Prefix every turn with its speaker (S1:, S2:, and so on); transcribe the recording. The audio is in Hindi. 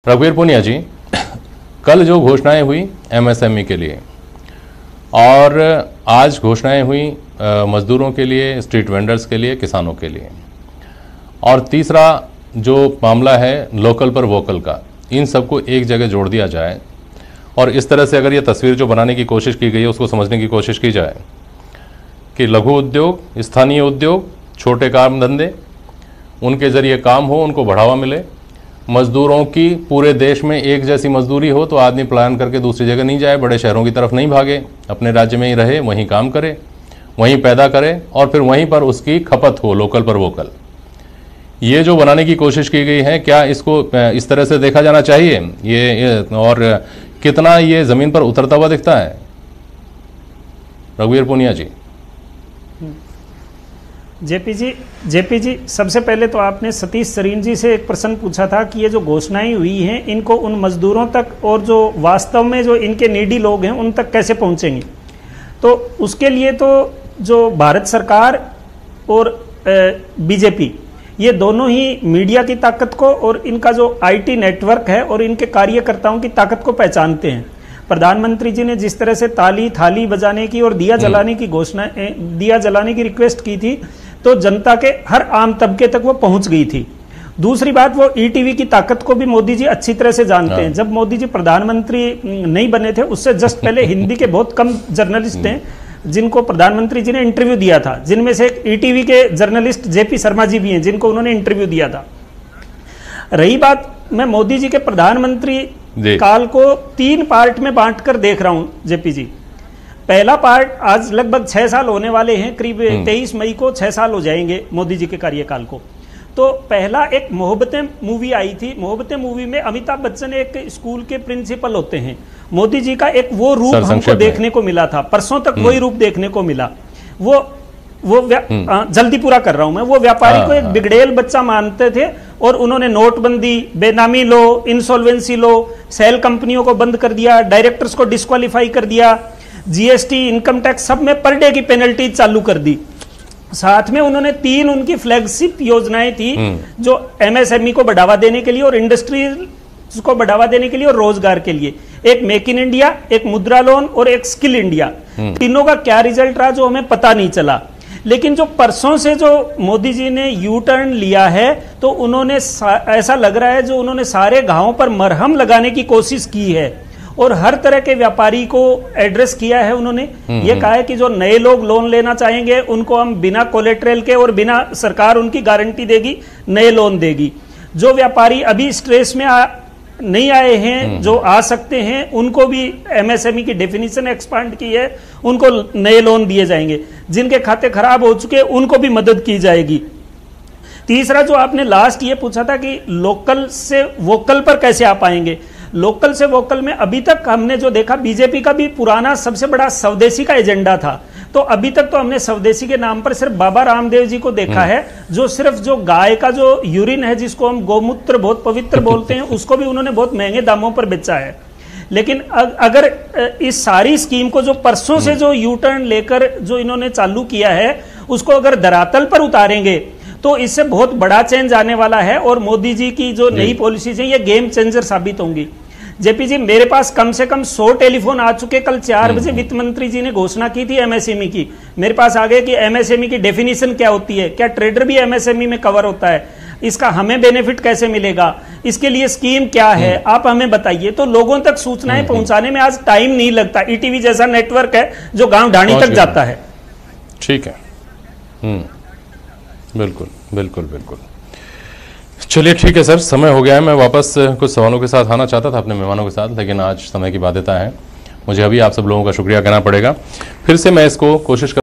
S1: रघुवीर पुनिया जी, कल जो घोषणाएं हुई एमएसएमई के लिए और आज घोषणाएं हुई मजदूरों के लिए, स्ट्रीट वेंडर्स के लिए, किसानों के लिए, और तीसरा जो मामला है लोकल पर वोकल का, इन सबको एक जगह जोड़ दिया जाए और इस तरह से अगर ये तस्वीर जो बनाने की कोशिश की गई है उसको समझने की कोशिश की जाए कि लघु उद्योग, स्थानीय उद्योग, छोटे काम धंधे, उनके ज़रिए काम हो, उनको बढ़ावा मिले, मज़दूरों की पूरे देश में एक जैसी मजदूरी हो तो आदमी पलायन करके दूसरी जगह नहीं जाए, बड़े शहरों की तरफ नहीं भागे, अपने राज्य में ही रहे, वहीं काम करे, वहीं पैदा करे और फिर वहीं पर उसकी खपत हो, लोकल पर वोकल। ये जो बनाने की कोशिश की गई है, क्या इसको इस तरह से देखा जाना चाहिए ये और कितना ये ज़मीन पर उतरता हुआ दिखता है? रघुवीर पुनिया जी।
S2: जेपी जी, सबसे पहले तो आपने सतीश सरीन जी से एक प्रश्न पूछा था कि ये जो घोषणाएं हुई हैं इनको उन मजदूरों तक और जो वास्तव में जो इनके नीडी लोग हैं उन तक कैसे पहुंचेंगी। तो उसके लिए तो जो भारत सरकार और बीजेपी, ये दोनों ही मीडिया की ताकत को और इनका जो आईटी नेटवर्क है और इनके कार्यकर्ताओं की ताकत को पहचानते हैं। प्रधानमंत्री जी ने जिस तरह से ताली थाली बजाने की और दिया जलाने की घोषणा, दिया जलाने की रिक्वेस्ट की थी, तो जनता के हर आम तबके तक वो पहुंच गई थी। दूसरी बात, वो ईटीवी की ताकत को भी मोदी जी अच्छी तरह से जानते हैं। जब मोदी जी प्रधानमंत्री नहीं बने थे उससे जस्ट पहले हिंदी के बहुत कम जर्नलिस्ट हैं जिनको प्रधानमंत्री जी ने इंटरव्यू दिया था, जिनमें से एक ईटीवी के जर्नलिस्ट जेपी शर्मा जी भी हैं जिनको उन्होंने इंटरव्यू दिया था। रही बात, मैं मोदी जी के प्रधानमंत्री काल को 3 पार्ट में बांटकर देख रहा हूं जेपी जी। पहला पार्ट, आज लगभग 6 साल होने वाले हैं, करीब 23 मई को 6 साल हो जाएंगे मोदी जी के कार्यकाल को। तो पहला एक मोहब्बतें मूवी आई थी। मोहब्बतें मूवी में अमिताभ बच्चन एक स्कूल के प्रिंसिपल होते हैं। मोदी जी का एक वो रूप हमको देखने को मिला था, परसों तक वही रूप देखने को मिला। वो जल्दी पूरा कर रहा हूं मैं। वो व्यापारी को एक बिगड़ेल बच्चा मानते थे और उन्होंने नोटबंदी, बेनामी लो, इंसॉल्वेंसी लो, सेल कंपनियों को बंद कर दिया, डायरेक्टर्स को डिस्क्वालीफाई कर दिया, जीएसटी, इनकम टैक्स सब में पर डे की पेनल्टी चालू कर दी। साथ में उन्होंने 3 उनकी फ्लैगशिप योजनाएं थी जो एमएसएमई को बढ़ावा देने के लिए और इंडस्ट्रीज को बढ़ावा देने के लिए और रोजगार के लिए, एक मेक इन इंडिया, एक मुद्रा लोन और एक स्किल इंडिया। तीनों का क्या रिजल्ट रहा जो हमें पता नहीं चला। लेकिन जो परसों से जो मोदी जी ने यू टर्न लिया है, तो उन्होंने ऐसा लग रहा है जो उन्होंने सारे घावों पर मरहम लगाने की कोशिश की है और हर तरह के व्यापारी को एड्रेस किया है। उन्होंने ये कहा है कि जो नए लोग लोन लेना चाहेंगे उनको हम बिना कोलेट्रल के और बिना सरकार उनकी गारंटी देगी नए लोन देगी। जो व्यापारी अभी स्ट्रेस में नहीं आए हैं, जो आ सकते हैं, उनको भी एमएसएमई की डेफिनेशन एक्सपांड की है, उनको नए लोन दिए जाएंगे। जिनके खाते खराब हो चुके उनको भी मदद की जाएगी। तीसरा जो आपने लास्ट ये पूछा था कि लोकल से वोकल पर कैसे आ पाएंगे। लोकल से वोकल में अभी तक हमने जो देखा, बीजेपी का भी पुराना सबसे बड़ा स्वदेशी का एजेंडा था। तो अभी तक तो हमने स्वदेशी के नाम पर सिर्फ बाबा रामदेव जी को देखा है, जो सिर्फ जो गाय का जो यूरिन है, जिसको हम गोमूत्र बहुत पवित्र बोलते हैं, उसको भी उन्होंने बहुत महंगे दामों पर बेचा है। लेकिन अगर इस सारी स्कीम को जो परसों से जो यू टर्न लेकर जो इन्होंने चालू किया है, उसको अगर धरातल पर उतारेंगे तो इससे बहुत बड़ा चेंज आने वाला है और मोदी जी की जो नई पॉलिसीज हैं ये गेम चेंजर साबित होंगी। जेपी जी, मेरे पास कम से कम 100 टेलीफोन आ चुके। कल 4 बजे वित्त मंत्री जी ने घोषणा की थी एमएसएमई की। मेरे पास आ गए कि एमएसएमई की डेफिनेशन क्या होती है, क्या ट्रेडर भी एमएसएमई में कवर होता है, इसका हमें बेनिफिट कैसे मिलेगा, इसके लिए स्कीम क्या है, आप हमें बताइए। तो लोगों तक सूचनाएं पहुंचाने में आज टाइम नहीं लगता। ईटीवी जैसा नेटवर्क है जो गांव ढाणी तक जाता है।
S1: ठीक है, बिल्कुल बिल्कुल बिल्कुल। चलिए ठीक है सर, समय हो गया है। मैं वापस कुछ सवालों के साथ आना चाहता था अपने मेहमानों के साथ, लेकिन आज समय की बाध्यता है। मुझे अभी आप सब लोगों का शुक्रिया कहना पड़ेगा। फिर से मैं इसको कोशिश